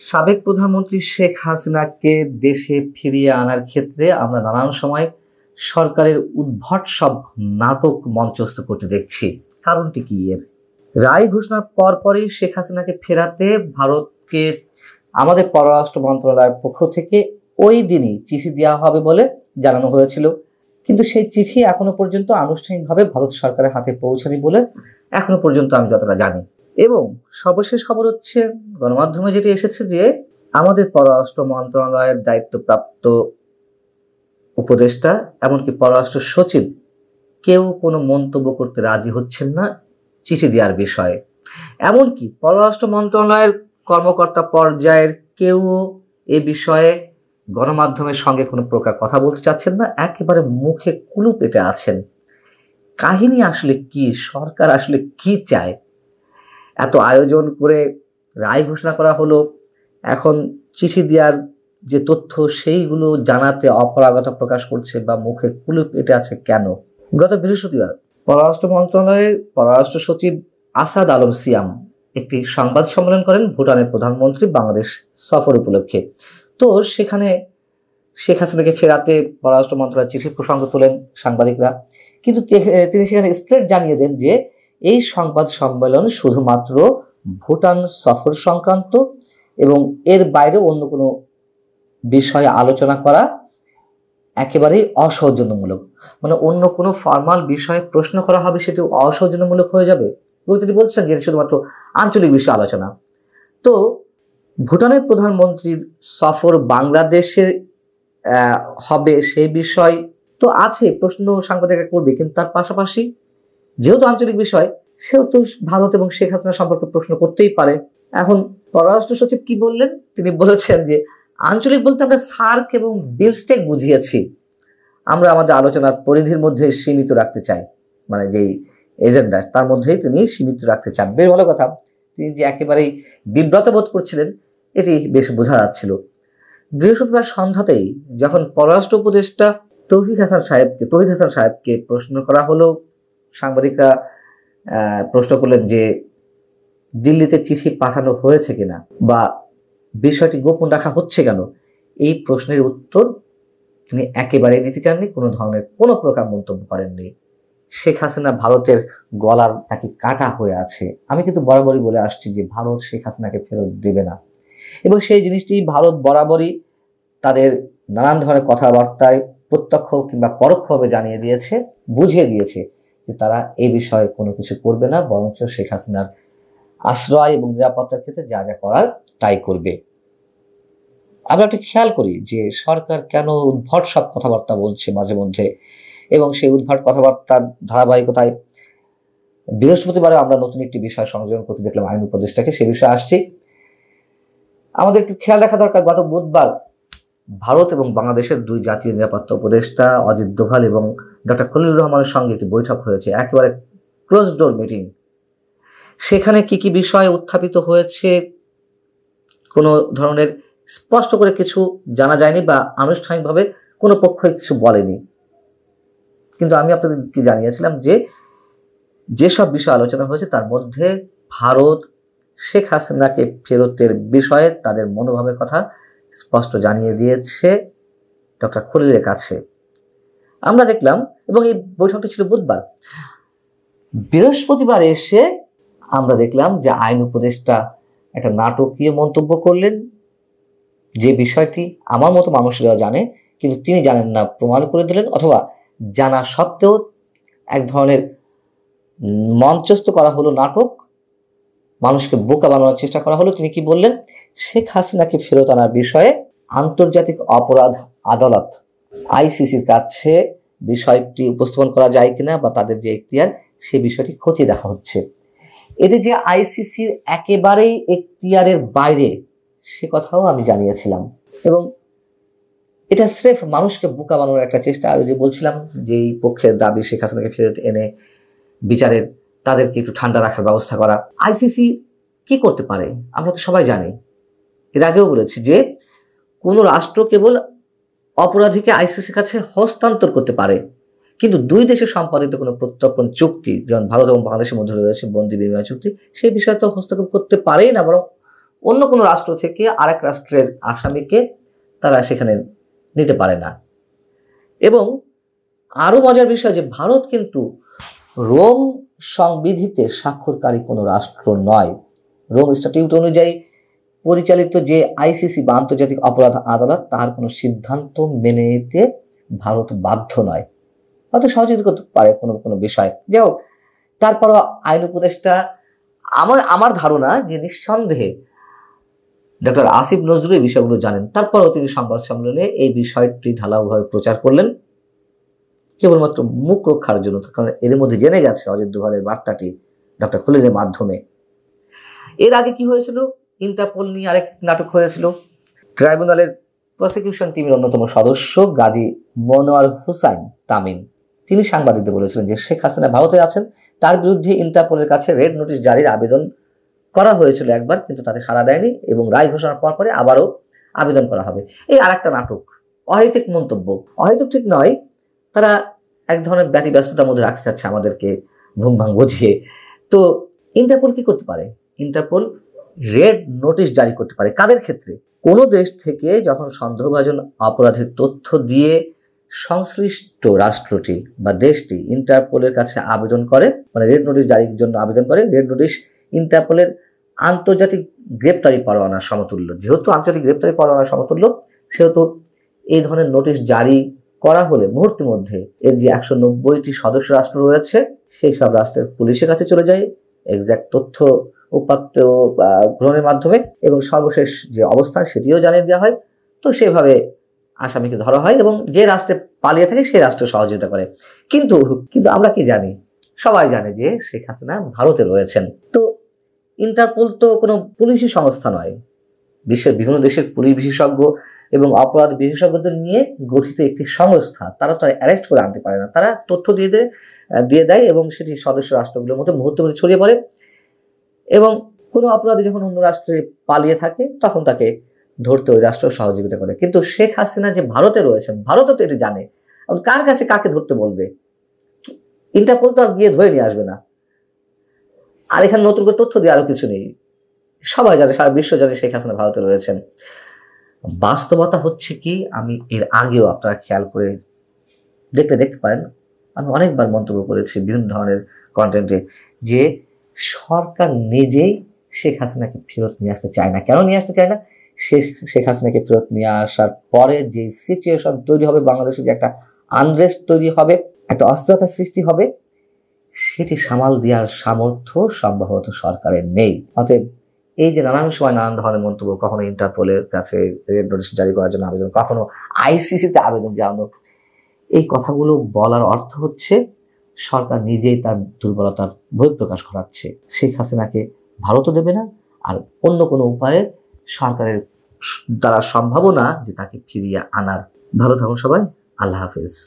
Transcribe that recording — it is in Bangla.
সাবেক প্রধানমন্ত্রী শেখ হাসিনাকে দেশে ফিরিয়ে আনার ক্ষেত্রে আমরা নানান সময় সরকারের উদ্ভট সব নাটক মঞ্চস্থ করতে দেখছি। কারণটি কি এর? রায় ঘোষণার পরপরই শেখ হাসিনাকে ফেরাতে ভারতকে আমাদের পররাষ্ট্র মন্ত্রণালয়ের পক্ষ থেকে ওই দিনই চিঠি দেওয়া হবে বলে জানানো হয়েছিল, কিন্তু সেই চিঠি এখনো পর্যন্ত আনুষ্ঠানিকভাবে ভারত সরকারের হাতে পৌঁছায়নি বলে এখনো পর্যন্ত আমি যতটা জানি। এবং সর্বশেষ খবর হচ্ছে, গণমাধ্যমে যেটি এসেছে যে আমাদের পররাষ্ট্র মন্ত্রণালয়ের দায়িত্বপ্রাপ্ত উপদেষ্টা এমনকি পররাষ্ট্র সচিব কেউ কোনো মন্তব্য করতে রাজি হচ্ছেন না চিঠি দেওয়ার বিষয়ে। এমনকি পররাষ্ট্র মন্ত্রণালয়ের কর্মকর্তা পর্যায়ের কেউ এ বিষয়ে গণমাধ্যমের সঙ্গে কোনো প্রকার কথা বলতে চাচ্ছেন না, একেবারে মুখে কুলু পেটে আছেন। কাহিনী আসলে কি? সরকার আসলে কি চায়? এত আয়োজন করে রায় ঘোষণা করা হলো, এখন চিঠি দেওয়ার যে তথ্য সেইগুলো জানাতে অপারগতা প্রকাশ করছে বা মুখে কুলু পেটে আছে কেন? গত বৃহস্পতিবার পররাষ্ট্র মন্ত্রণালয়ের পররাষ্ট্র সচিব আসাদ আলম সিয়াম একটি সংবাদ সম্মেলন করেন ভুটানের প্রধানমন্ত্রী বাংলাদেশ সফর উপলক্ষে। তো সেখানে শেখ হাসিনাকে ফেরাতে পররাষ্ট্র মন্ত্রণালয়ের চিঠির প্রসঙ্গ তোলেন সাংবাদিকরা, কিন্তু তিনি সেখানে স্ট্রেট জানিয়ে দেন যে এই সংবাদ সম্মেলন শুধুমাত্র ভুটান সফর সংক্রান্ত এবং এর বাইরে অন্য কোনো বিষয়ে আলোচনা করা একেবারেই অসৌজন্যমূলক। মানে অন্য কোনো ফর্মাল বিষয়ে প্রশ্ন করা হবে সেটি অসৌজন্যমূলক হয়ে যাবে, এবং তিনি বলছেন যে শুধুমাত্র আঞ্চলিক বিষয়ে আলোচনা। তো ভুটানের প্রধানমন্ত্রীর সফর বাংলাদেশে হবে সেই বিষয় তো আছে, প্রশ্ন সাংবাদিকরা করবে, কিন্তু তার পাশাপাশি যেহেতু আঞ্চলিক বিষয় সেহেতু ভারত এবং শেখ হাসিনা সম্পর্কে প্রশ্ন করতেই পারে। এখন পররাষ্ট্র সচিব কি বললেন? তিনি বলেছেন যে আঞ্চলিক বলতে আমরা সার্ক এবং বিমস্টেক বুঝিয়েছি, আমরা আমাদের আলোচনার পরিধির মধ্যে সীমিত রাখতে চাই, মানে যেই এজেন্ডা তার মধ্যেই তিনি সীমিত রাখতে চান। বেশ ভালো কথা। তিনি যে একেবারেই বিব্রত বোধ করছিলেন এটি বেশ বোঝা যাচ্ছিল। বৃহস্পতিবার সন্ধ্যাতেই যখন পররাষ্ট্র উপদেষ্টা তৌহিদ হাসান সাহেবকে প্রশ্ন করা হলো, সাংবাদিকরা প্রশ্ন করলেন যে দিল্লিতে চিঠি পাঠানো হয়েছে কিনা বা বিষয়টি গোপন রাখা হচ্ছে কেন, এই প্রশ্নের উত্তর তিনি একেবারে দিতে চাননি, কোনো ধরনের কোনো প্রকার মন্তব্য করেননি। শেখ হাসিনা ভারতের গলার নাকি কাটা হয়ে আছে। আমি কিন্তু বরাবরই বলে আসছি যে ভারত শেখ হাসিনাকে ফেরত দেবে না, এবং সেই জিনিসটি ভারত বরাবরই তাদের নানান ধরনের কথাবার্তায় প্রত্যক্ষ কিংবা পরোক্ষভাবে জানিয়ে দিয়েছে, বুঝিয়ে দিয়েছে যে তারা এই বিষয়ে কোনো কিছু করবে না, বরঞ্চ শেখ হাসিনার আশ্রয় এবং নিরাপত্তার ক্ষেত্রে যা যা করার তাই করবে। আমরা একটু খেয়াল করি যে সরকার কেন উদ্ভট সব কথাবার্তা বলছে মাঝে মধ্যে, এবং সেই উদ্ভট কথাবার্তার ধারাবাহিকতায় বৃহস্পতিবারে আমরা নতুন একটি বিষয় সংযোজন করতে দেখলাম আইন উপদেষ্টাকে। সে বিষয়ে আসছি। আমাদের একটু খেয়াল রাখা দরকার, গত বুধবার ভারত এবং বাংলাদেশের দুই জাতীয় নিরাপত্তা উপদেষ্টা অজিত দোভাল এবং ডক্টর খলিলুর রহমানের সঙ্গে একটি বৈঠক হয়েছে, একেবারে ক্লোজ ডোর মিটিং। সেখানে কি কি বিষয় উত্থাপিত হয়েছে কোনো ধরনের স্পষ্ট করে কিছু জানা যায়নি বা আনুষ্ঠানিকভাবে কোনো পক্ষই কিছু বলেনি, কিন্তু আমি আপনাদেরকে জানিয়েছিলাম যে যেসব বিষয় আলোচনা হয়েছে তার মধ্যে ভারত শেখ হাসিনাকে ফেরতের বিষয়ে তাদের মনোভাবের কথা স্পষ্ট জানিয়ে দিয়েছে ডক্টর খলিলের কাছে, আমরা দেখলাম। এবং এই বৈঠকটি ছিল বুধবার। বৃহস্পতিবার এসে আমরা দেখলাম যে আইন উপদেষ্টা একটা নাটকীয় মন্তব্য করলেন, যে বিষয়টি আমার মতো মানুষেরা জানে কিন্তু তিনি জানেন না, প্রমাণ করে দিলেন, অথবা জানা সত্ত্বেও এক ধরনের মঞ্চস্থ করা হলো নাটক, মানুষকে বোকা বানানোর চেষ্টা করা হলো। তিনি কি বললেন? শেখ হাসিনাকে ফেরত আনার বিষয়ে আন্তর্জাতিক অপরাধ আদালত আইসিসির কাছে বিষয়টি উপস্থাপন করা যায় কিনা বা তাদের যে এখতিয়ার সে বিষয়টি খতিয়ে দেখা হচ্ছে। এটি যে আইসিসির একেবারেই এখতিয়ারের বাইরে সে কথাও আমি জানিয়েছিলাম, এবং এটা স্রেফ মানুষকে বোকা বানানোর একটা চেষ্টা। আর যে বলছিলাম যে এই পক্ষের দাবি শেখ হাসিনাকে ফেরত এনে বিচারের তাদেরকে একটু ঠান্ডা রাখার ব্যবস্থা করা। আইসিসি কি করতে পারে আমরা তো সবাই জানি, এর আগেও বলেছি যে কোনো রাষ্ট্র কেবল অপরাধীকে আইসিসির কাছে হস্তান্তর করতে পারে, কিন্তু দুই দেশের সম্পাদিত কোনো প্রত্যর্পণ চুক্তি, যেমন ভারত এবং বাংলাদেশের মধ্যে রয়েছে বন্দি বিনিময় চুক্তি, সেই বিষয়ে তো হস্তক্ষেপ করতে পারেই না, বরং অন্য কোনো রাষ্ট্র থেকে আরেক রাষ্ট্রের আসামিকে তারা সেখানে নিতে পারে না। এবং আরো মজার বিষয় যে ভারত কিন্তু রোম সংবিধিতে স্বাক্ষরকারী কোনো রাষ্ট্র নয়। রোম স্ট্যাটিউট অনুযায়ী পরিচালিত যে আইসিসি বা আন্তর্জাতিক অপরাধ আদালত, তার কোনো সিদ্ধান্ত মেনে নিতে ভারত বাধ্য নয়। হয়তো সহযোগিতা করতে পারে কোনো কোনো বিষয়, যাই হোক। তারপরও আইন উপদেষ্টা, আমার ধারণা যে নিঃসন্দেহে ডক্টর আসিফ নজরুল এই বিষয়গুলো জানেন, তারপরও তিনি সংবাদ সম্মেলনে এই বিষয়টি ঢালাওভাবে প্রচার করলেন কেবলমাত্র মুখ রক্ষার জন্য। কারণ এর মধ্যে জেনে গেছে অজিত দোভালের বার্তাটি ডক্টর খলিলের মাধ্যমে। এর আগে কি হয়েছিল, ইন্টারপোল নিয়ে আরেক নাটক হয়েছিল। ট্রাইব্যুনালের প্রসিকিউশন টিমের অন্যতম সদস্য গাজী মনোয়ার হুসাইন তামিম, তিনি সাংবাদিকদের বলেছিলেন যে শেখ হাসিনা ভারতে আছেন, তার বিরুদ্ধে ইন্টারপোলের কাছে রেড নোটিশ জারির আবেদন করা হয়েছিল একবার, কিন্তু তাতে সাড়া দেয়নি এবং রায় ঘোষণার পর পরে আবারও আবেদন করা হবে। এই আরেকটা নাটক, অহেতুক মন্তব্য। অহেতুক ঠিক নয়, তারা এক ধরনের ব্যতিব্যস্ততার মধ্যে রাখতে চাচ্ছে আমাদেরকে ঘুম ভাঙ বুঝিয়ে। তো ইন্টারপোল কি করতে পারে? ইন্টারপোল রেড নোটিশ জারি করতে পারে। কাদের ক্ষেত্রে? কোনো দেশ থেকে যখন সন্দেহভাজন অপরাধের তথ্য দিয়ে সংশ্লিষ্ট রাষ্ট্রটি বা দেশটি ইন্টারপোলের কাছে আবেদন করে, মানে রেড নোটিশ জারির জন্য আবেদন করে। রেড নোটিশ ইন্টারপোলের আন্তর্জাতিক গ্রেপ্তারি পরোয়ানার সমতুল্য। যেহেতু আন্তর্জাতিক গ্রেপ্তারি পরোয়ানার সমতুল্য, সেহেতু এই ধরনের নোটিশ জারি করা হলে মুহূর্তের মধ্যে এর যে 190টি সদস্য রাষ্ট্র রয়েছে, সেই সব রাষ্ট্রের পুলিশের কাছে চলে যায় এক্সাক্ট তথ্য উপাত্ত গ্রহণের মাধ্যমে, এবং সর্বশেষ যে অবস্থান সেটিও জানিয়ে দেওয়া হয়। তো সেভাবে আসামিকে ধরা হয় এবং যে রাষ্ট্রে পালিয়ে থাকে সেই রাষ্ট্র সহযোগিতা করে। কিন্তু আমরা কি জানি? সবাই জানে যে শেখ হাসিনা ভারতে রয়েছেন। তো ইন্টারপোল তো কোনো পুলিশি সংস্থা নয়, বিশ্বের বিভিন্ন দেশের পুলিশ বিশেষজ্ঞ এবং অপরাধ বিশেষজ্ঞদের নিয়ে গঠিত একটি সংস্থা। তারা তো অ্যারেস্ট করে আনতে পারে না, তারা তথ্য দিয়ে দেয় এবং সেটি সদস্য রাষ্ট্রগুলোর মধ্যে মুহূর্তের মধ্যে ছড়িয়ে পড়ে। এবং কোনো অপরাধী যখন অন্য রাষ্ট্রে পালিয়ে থাকে, তখন তাকে ধরতে ওই রাষ্ট্র সহযোগিতা করে। কিন্তু শেখ হাসিনা যে ভারতে রয়েছেন, ভারতও তো এটি জানে। কার কাছে কাকে ধরতে বলবে? ইন্টারপোল তো আর গিয়ে ধরে নিয়ে আসবে না। আর এখানে নতুন করে তথ্য দিয়ে আরো কিছু নেই। সবাই জানে, সারা বিশ্ব জানে শেখ হাসিনা ভারতে রয়েছেন। বাস্তবতা হচ্ছে কি, আমি এর আগেও আপনারা খেয়াল করে দেখতে পারেন, আমি অনেকবার মন্তব্য করেছি বিভিন্ন ধরনের কন্টেন্টে, যে সরকার নিজেই শেখ হাসিনাকে ফেরত নিয়ে আসতে চায় না। কেন নিয়ে আসতে চায় না? শেখ হাসিনাকে ফেরত নিয়ে আসার পরে যে সিচুয়েশন তৈরি হবে, বাংলাদেশে যে একটা আনরেস্ট তৈরি হবে, একটা অস্থিরতার সৃষ্টি হবে, সেটি সামাল দেওয়ার সামর্থ্য সম্ভবত সরকারের নেই। অতএব এই যে নানান সময় নানান ধরনের মন্তব্য, কখনো ইন্টারপোলের কাছে রেড নোটিশ জারি করার জন্য আবেদন, কখনো আইসিসিতে আবেদন জানানো, এই কথাগুলো বলার অর্থ হচ্ছে সরকার নিজেই তার দুর্বলতার বহিঃপ্রকাশ ঘটাচ্ছে। শেখ হাসিনাকে ভারতও দেবে না, আর অন্য কোনো উপায়ে সরকারের দ্বারা সম্ভাবনা যে তাকে ফিরিয়ে আনার। ভালো থাকুন সবাই, আল্লাহ হাফেজ।